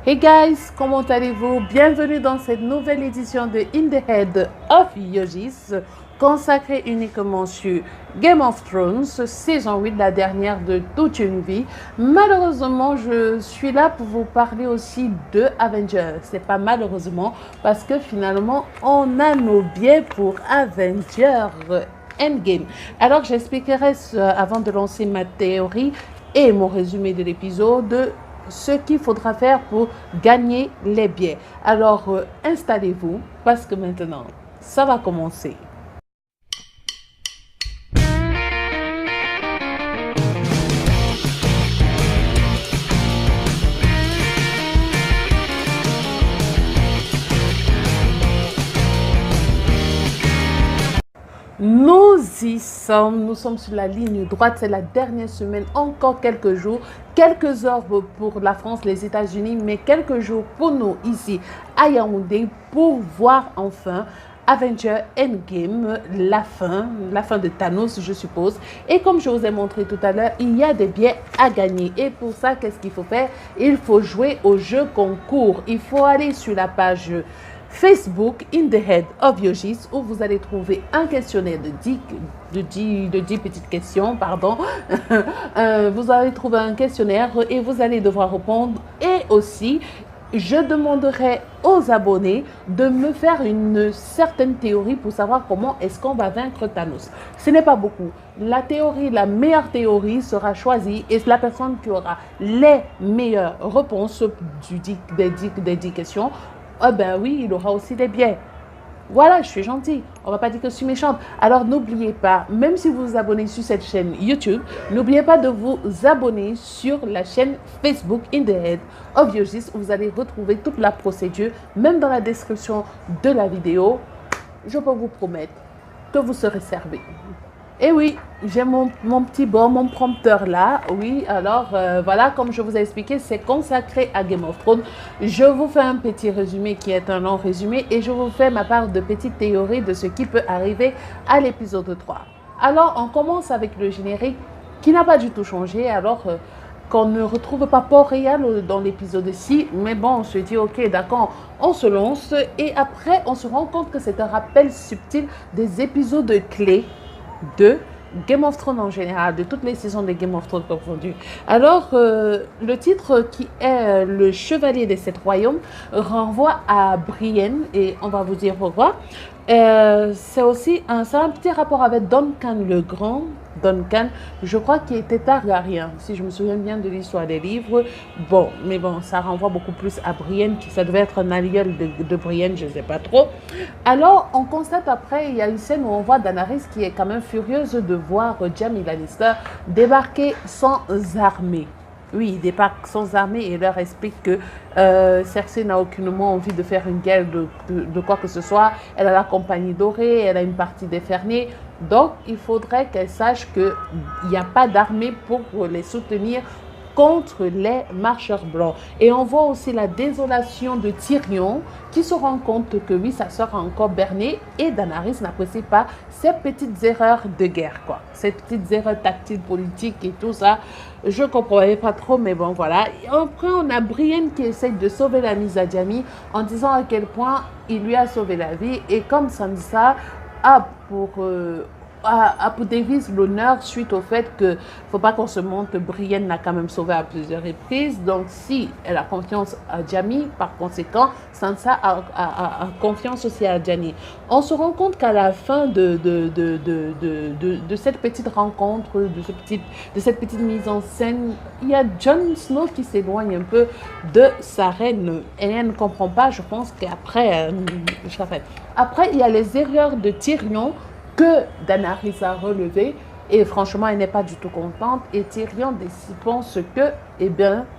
Hey guys, comment allez-vous? Bienvenue dans cette nouvelle édition de In the Head of Yogis, consacrée uniquement sur Game of Thrones, saison 8, la dernière de toute une vie. Malheureusement, je suis là pour vous parler aussi de Avengers. C'est pas malheureusement, parce que finalement, on a nos biais pour Avengers Endgame. Alors, j'expliquerai avant de lancer ma théorie et mon résumé de l'épisode ce qu'il faudra faire pour gagner les billets. Alors, installez-vous parce que maintenant, ça va commencer. Nous y sommes, nous sommes sur la ligne droite, c'est la dernière semaine, encore quelques jours, quelques heures pour la France, les États-Unis, mais quelques jours pour nous ici à Yaoundé pour voir enfin Avengers Endgame, la fin de Thanos, je suppose. Et comme je vous ai montré tout à l'heure, il y a des billets à gagner. Et pour ça, qu'est-ce qu'il faut faire? Il faut jouer au jeu concours. Il faut aller sur la page Facebook In the Head of Yogis où vous allez trouver un questionnaire de 10 petites questions, pardon. Vous allez trouver un questionnaire et vous allez devoir répondre. Et aussi, je demanderai aux abonnés de me faire une certaine théorie pour savoir comment est-ce qu'on va vaincre Thanos. Ce n'est pas beaucoup. La théorie, la meilleure théorie sera choisie et la personne qui aura les meilleures réponses des 10 questions, ah ben oui, il aura aussi des biais. Voilà, je suis gentille. On ne va pas dire que je suis méchante. Alors, n'oubliez pas, même si vous vous abonnez sur cette chaîne YouTube, n'oubliez pas de vous abonner sur la chaîne Facebook In the Head of Yogis où vous allez retrouver toute la procédure, même dans la description de la vidéo. Je peux vous promettre que vous serez servi. Et oui, j'ai mon petit bord, mon prompteur là. Oui, alors voilà, comme je vous ai expliqué, c'est consacré à Game of Thrones. Je vous fais un petit résumé qui est un long résumé et je vous fais ma part de petite théorie de ce qui peut arriver à l'épisode 3. Alors, on commence avec le générique qui n'a pas du tout changé, alors qu'on ne retrouve pas Port-Réal dans l'épisode 6. Mais bon, on se dit, ok, d'accord, on se lance et après, on se rend compte que c'est un rappel subtil des épisodes clés de Game of Thrones en général, de toutes les saisons de Game of Thrones confondues. Alors, le titre qui est Le Chevalier des Sept Royaumes renvoie à Brienne et on va vous dire pourquoi. C'est aussi un petit rapport avec Duncan le Grand. Duncan, je crois qu'il était Targaryen, si je me souviens bien de l'histoire des livres. Bon, mais bon, ça renvoie beaucoup plus à Brienne, ça devait être un allié de Brienne, je ne sais pas trop. Alors, on constate après, il y a une scène où on voit Daenerys qui est quand même furieuse de voir Jaime Lannister débarquer sans armée. Oui, il débarque sans armée et leur explique que Cersei n'a aucunement envie de faire une guerre de quoi que ce soit. Elle a la compagnie dorée, elle a une partie des Ferniers. Donc, il faudrait qu'elle sache qu'il n'y a pas d'armée pour les soutenir contre les marcheurs blancs. Et on voit aussi la désolation de Tyrion qui se rend compte que oui, sa soeur a encore berné et Daenerys n'apprécie pas ces petites erreurs de guerre, quoi. Ces petites erreurs tactiques, politiques et tout ça. Je ne comprenais pas trop, mais bon, voilà. Et après, on a Brienne qui essaye de sauver la mise à Jaime en disant à quel point il lui a sauvé la vie. Et comme Sansa a pour devise l'honneur suite au fait que ne faut pas qu'on se montre, Brienne l'a quand même sauvé à plusieurs reprises. Donc, si elle a confiance à Jaime, par conséquent, Sansa a confiance aussi à Jaime. On se rend compte qu'à la fin de cette petite rencontre, de cette petite mise en scène, il y a Jon Snow qui s'éloigne un peu de sa reine. Et elle ne comprend pas, je pense qu'après, après, il y a les erreurs de Tyrion que Daenerys a relevé et franchement elle n'est pas du tout contente et Tyrion pense que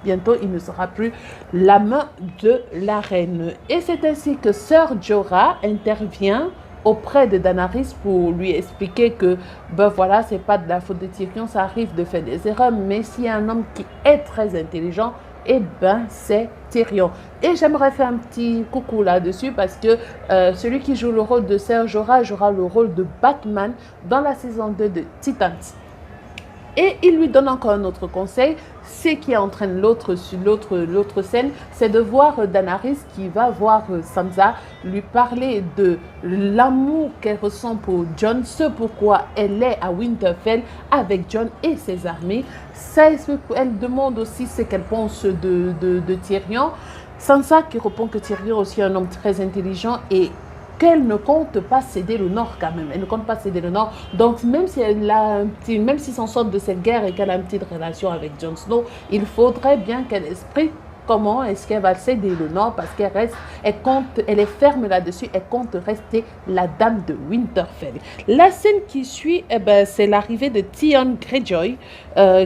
bientôt il ne sera plus la main de la reine et c'est ainsi que Sir Jorah intervient auprès de Daenerys pour lui expliquer que ben voilà, c'est pas de la faute de Tyrion, ça arrive de faire des erreurs, mais s'il y a un homme qui est très intelligent, eh ben c'est Tyrion. Et j'aimerais faire un petit coucou là-dessus parce que celui qui joue le rôle de Ser Jorah jouera le rôle de Batman dans la saison 2 de Titans. Et il lui donne encore un autre conseil. Ce qui entraîne l'autre scène, c'est de voir Daenerys qui va voir Sansa lui parler de l'amour qu'elle ressent pour Jon, ce pourquoi elle est à Winterfell avec Jon et ses armées. Ça, elle demande aussi ce qu'elle pense de Tyrion. Sansa qui répond que Tyrion est aussi un homme très intelligent et qu'elle ne compte pas céder le Nord quand même. Elle ne compte pas céder le Nord. Donc même si elle a même s'ils s'en sortent de cette guerre et qu'elle a une petite relation avec Jon Snow, il faudrait bien qu'elle explique comment est-ce qu'elle va céder le Nord parce qu'elle reste, elle est ferme là-dessus, elle compte rester la dame de Winterfell. La scène qui suit, eh ben, c'est l'arrivée de Theon Greyjoy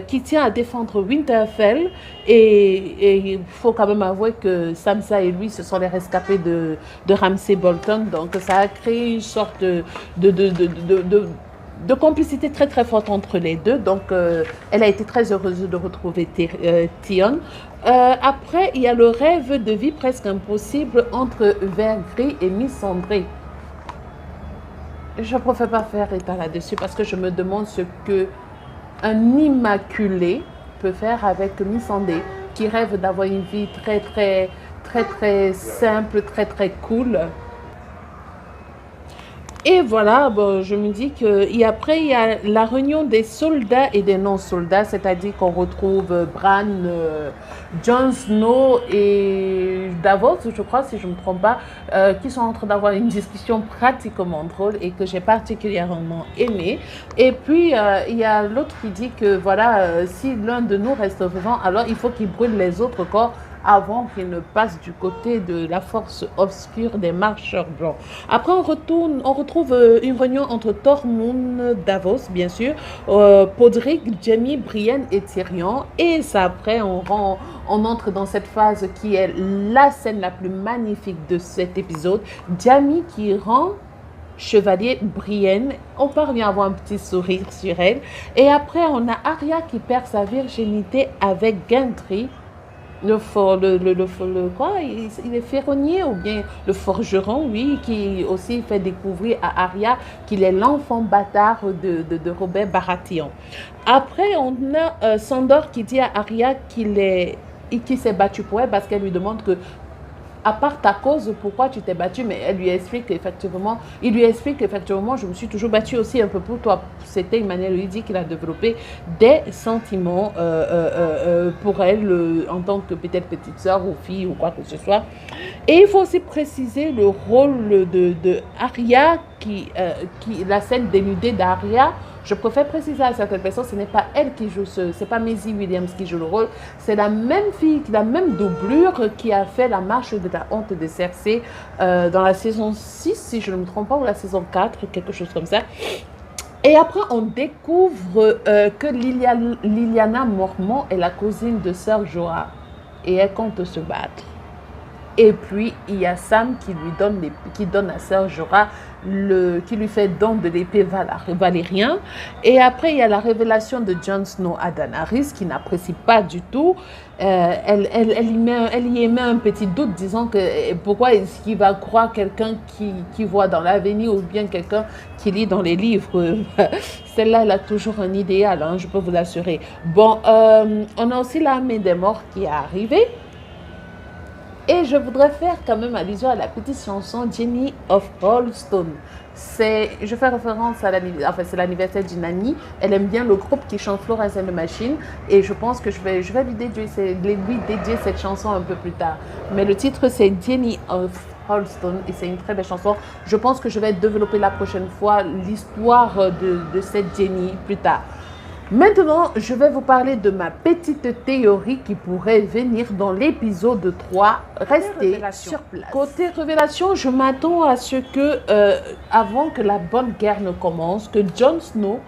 qui tient à défendre Winterfell et il faut quand même avouer que Sansa et lui, ce sont les rescapés de Ramsay Bolton, donc ça a créé une sorte de complicité très très forte entre les deux. Donc elle a été très heureuse de retrouver Theon. Après, il y a le rêve de vie presque impossible entre Vergris et Missandei. Je ne préfère pas faire état là-dessus parce que je me demande ce que un immaculé peut faire avec Missandei qui rêve d'avoir une vie très très très très simple, très très cool. Et voilà, bon, je me dis que après, il y a la réunion des soldats et des non-soldats, c'est-à-dire qu'on retrouve Bran, Jon Snow et Davos, je crois, si je ne me trompe pas, qui sont en train d'avoir une discussion pratiquement drôle et que j'ai particulièrement aimé. Et puis, il y a l'autre qui dit que, voilà, si l'un de nous reste vivant, alors il faut qu'il brûle les autres corps avant qu'il ne passe du côté de la force obscure des marcheurs blancs. Après, on retrouve une réunion entre Tormund, Davos, bien sûr, Podrick, Jaime, Brienne et Tyrion. Et ça, après, on entre dans cette phase qui est la scène la plus magnifique de cet épisode. Jaime qui rend chevalier Brienne, on parvient à avoir un petit sourire sur elle. Et après, on a Arya qui perd sa virginité avec Gendry. Il est ferronnier ou bien le forgeron, oui, qui aussi fait découvrir à Arya qu'il est l'enfant bâtard de Robert Baratheon. Après, on a Sandor qui dit à Arya qu'il s'est battu pour elle parce qu'elle lui demande que à part ta cause, pourquoi tu t'es battu, mais il lui explique qu'effectivement, je me suis toujours battue aussi un peu pour toi. C'était une manière, lui dit qu'il a développé des sentiments pour elle en tant que peut-être petite soeur ou fille ou quoi que ce soit. Et il faut aussi préciser le rôle de Arya, la scène dénudée d'Arya. Je préfère préciser à certaines personnes, ce n'est pas elle qui joue c'est pas Maisie Williams qui joue le rôle, c'est la même fille, la même doublure qui a fait la marche de la honte de Cersei dans la saison 6, si je ne me trompe pas, ou la saison 4, quelque chose comme ça. Et après, on découvre que Lyanna Mormont est la cousine de Sir Jorah et elle compte se battre. Et puis, il y a Sam qui donne à Sir Jorah, qui lui fait don de l'épée Valérien. Et après, il y a la révélation de Jon Snow à Daenerys, qui n'apprécie pas du tout. Elle y émet un petit doute, disant que pourquoi est-ce qu'il va croire quelqu'un qui voit dans l'avenir ou bien quelqu'un qui lit dans les livres. Celle-là, elle a toujours un idéal, hein, je peux vous l'assurer. Bon, on a aussi l'armée des morts qui est arrivée. Et je voudrais faire quand même allusion à la petite chanson Jenny of Holstone. Je fais référence à c'est l'anniversaire d'une amie. Elle aime bien le groupe qui chante Florence and the Machine. Et je pense que je vais lui dédier cette chanson un peu plus tard. Mais le titre, c'est Jenny of Holstone et c'est une très belle chanson. Je pense que je vais développer la prochaine fois l'histoire de cette Jenny plus tard. Maintenant, je vais vous parler de ma petite théorie qui pourrait venir dans l'épisode 3. Restez sur place. Côté révélation, je m'attends à ce que, avant que la bonne guerre ne commence, que Jon Snow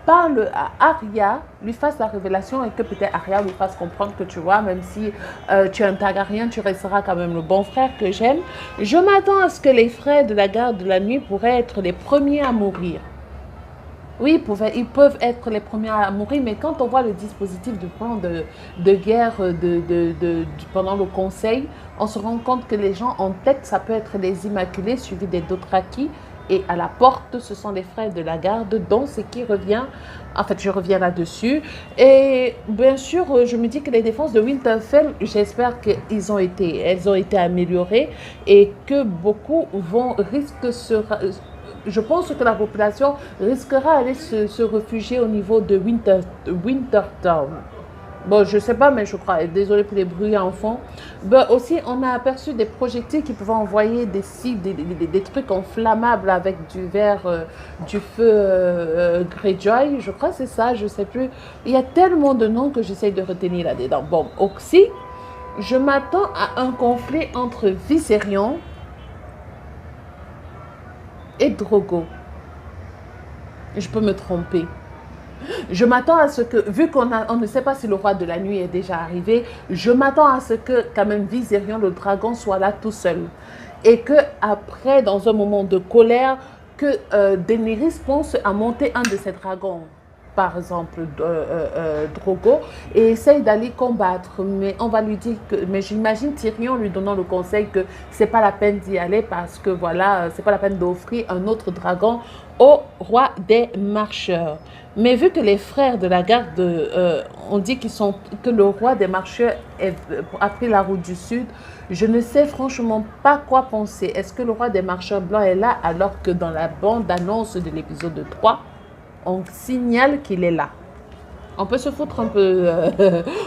parle à Arya, lui fasse la révélation et que peut-être Arya lui fasse comprendre que tu vois, même si tu es un Targaryen, tu resteras quand même le bon frère que j'aime. Je m'attends à ce que les frères de la garde de la nuit pourraient être les premiers à mourir. Oui, ils peuvent être les premiers à mourir, mais quand on voit le dispositif du plan de guerre pendant le conseil, on se rend compte que les gens en tête, ça peut être les Immaculés suivis des Dothraki Et à la porte, ce sont les frères de la garde, donc ce qui revient, en fait, je reviens là-dessus. Et bien sûr, je me dis que les défenses de Winterfell, j'espère qu'elles ont été améliorées et que beaucoup je pense que la population risquera d'aller se réfugier au niveau de Wintertown. Bon, je sais pas, mais je crois. Désolée pour les bruits en fond. Ben, aussi, on a aperçu des projectiles qui pouvaient envoyer des trucs inflammables avec du feu Greyjoy. Je crois que c'est ça, je sais plus. Il y a tellement de noms que j'essaye de retenir là-dedans. Bon, aussi, je m'attends à un conflit entre Viserion et Drogo. Je peux me tromper. Je m'attends à ce que, vu qu'on ne sait pas si le roi de la nuit est déjà arrivé, je m'attends à ce que quand même Viserion, le dragon, soit là tout seul. Et que après, dans un moment de colère, que Daenerys pense à monter un de ses dragons, par exemple Drogo, et essaye d'aller combattre. Mais on va lui dire que, mais j'imagine Tyrion lui donnant le conseil que c'est pas la peine d'y aller parce que voilà, c'est pas la peine d'offrir un autre dragon au roi des marcheurs. Mais vu que les frères de la garde ont dit que le roi des marcheurs a pris la route du sud, je ne sais franchement pas quoi penser. Est-ce que le roi des marcheurs blancs est là alors que dans la bande-annonce de l'épisode 3, on signale qu'il est là? On peut se foutre un peu,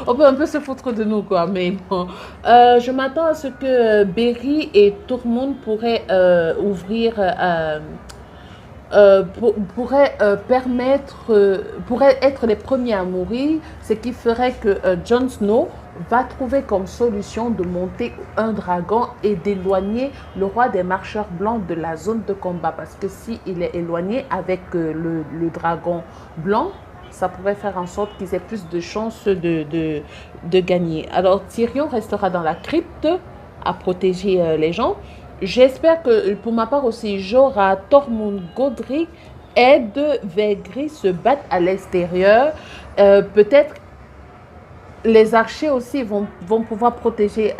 on peut un peu se foutre de nous, quoi. Mais bon, je m'attends à ce que Berry et Tormund pourraient ouvrir... pourraient être les premiers à mourir, ce qui ferait que Jon Snow va trouver comme solution de monter un dragon et d'éloigner le roi des marcheurs blancs de la zone de combat. Parce que s'il est éloigné avec le dragon blanc, ça pourrait faire en sorte qu'ils aient plus de chances de gagner. Alors Tyrion restera dans la crypte à protéger les gens. J'espère que, pour ma part aussi, Jorah, Tormund, Godric, Ed, Vegri se battent à l'extérieur. Peut-être les archers aussi vont pouvoir protéger,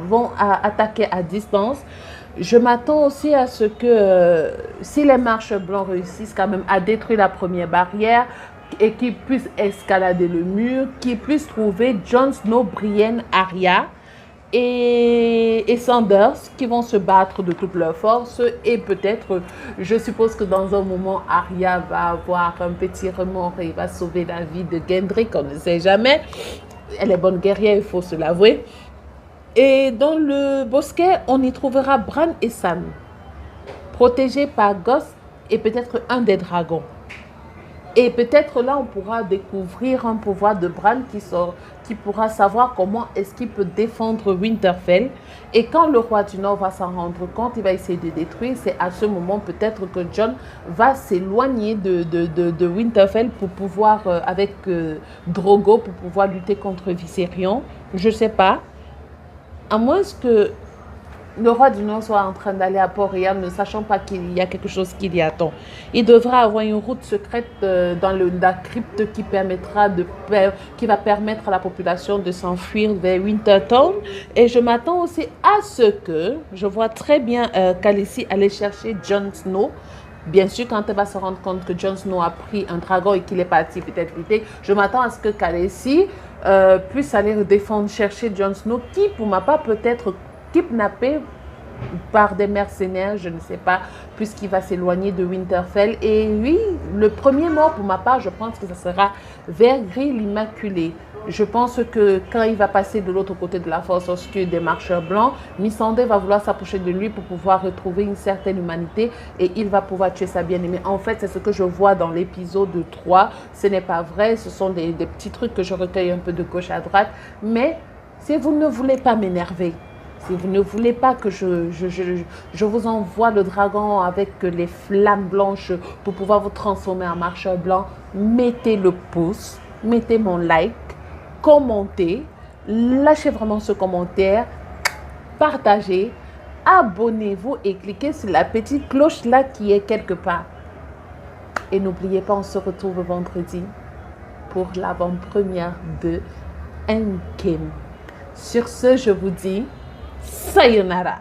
vont attaquer à distance. Je m'attends aussi à ce que, si les marcheurs blancs réussissent quand même à détruire la première barrière et qu'ils puissent escalader le mur, qu'ils puissent trouver Jon Snow, Brienne, Arya et Sanders qui vont se battre de toute leur force. Et peut-être, je suppose que dans un moment, Arya va avoir un petit remords et va sauver la vie de Gendry, on ne sait jamais. Elle est bonne guerrière, il faut se l'avouer. Et dans le bosquet, on y trouvera Bran et Sam, protégés par Ghost et peut-être un des dragons. Et peut-être là, on pourra découvrir un pouvoir de Bran qui pourra savoir comment est-ce qu'il peut défendre Winterfell. Et quand le roi du Nord va s'en rendre compte, il va essayer de détruire. C'est à ce moment peut-être que Jon va s'éloigner de Winterfell pour pouvoir, avec Drogo, pour pouvoir lutter contre Viserion. Je ne sais pas. À moins que le roi du Nord soit en train d'aller à Port-Réal, ne sachant pas qu'il y a quelque chose qui l'y attend. Il devra avoir une route secrète dans la crypte qui va permettre à la population de s'enfuir vers Wintertown. Et je m'attends aussi à ce que, je vois très bien Khaleesi aller chercher Jon Snow. Bien sûr, quand elle va se rendre compte que Jon Snow a pris un dragon et qu'il est parti peut-être lutter, je m'attends à ce que Khaleesi puisse aller défendre, chercher Jon Snow, qui pour ma part peut être kidnappé par des mercenaires, je ne sais pas, puisqu'il va s'éloigner de Winterfell. Et oui, le premier mort pour ma part, je pense que ce sera Vergris l'Immaculé. Je pense que quand il va passer de l'autre côté de la force obscure des marcheurs blancs, Missandei va vouloir s'approcher de lui pour pouvoir retrouver une certaine humanité et il va pouvoir tuer sa bien-aimée. En fait, c'est ce que je vois dans l'épisode 3. Ce n'est pas vrai, ce sont des petits trucs que je recueille un peu de gauche à droite. Mais si vous ne voulez pas m'énerver, si vous ne voulez pas que je vous envoie le dragon avec les flammes blanches pour pouvoir vous transformer en marcheur blanc, mettez le pouce, mettez mon like, commentez, lâchez vraiment ce commentaire, partagez, abonnez-vous et cliquez sur la petite cloche là qui est quelque part. Et n'oubliez pas, on se retrouve vendredi pour l'avant-première de Endgame. Sur ce, je vous dis sayonara.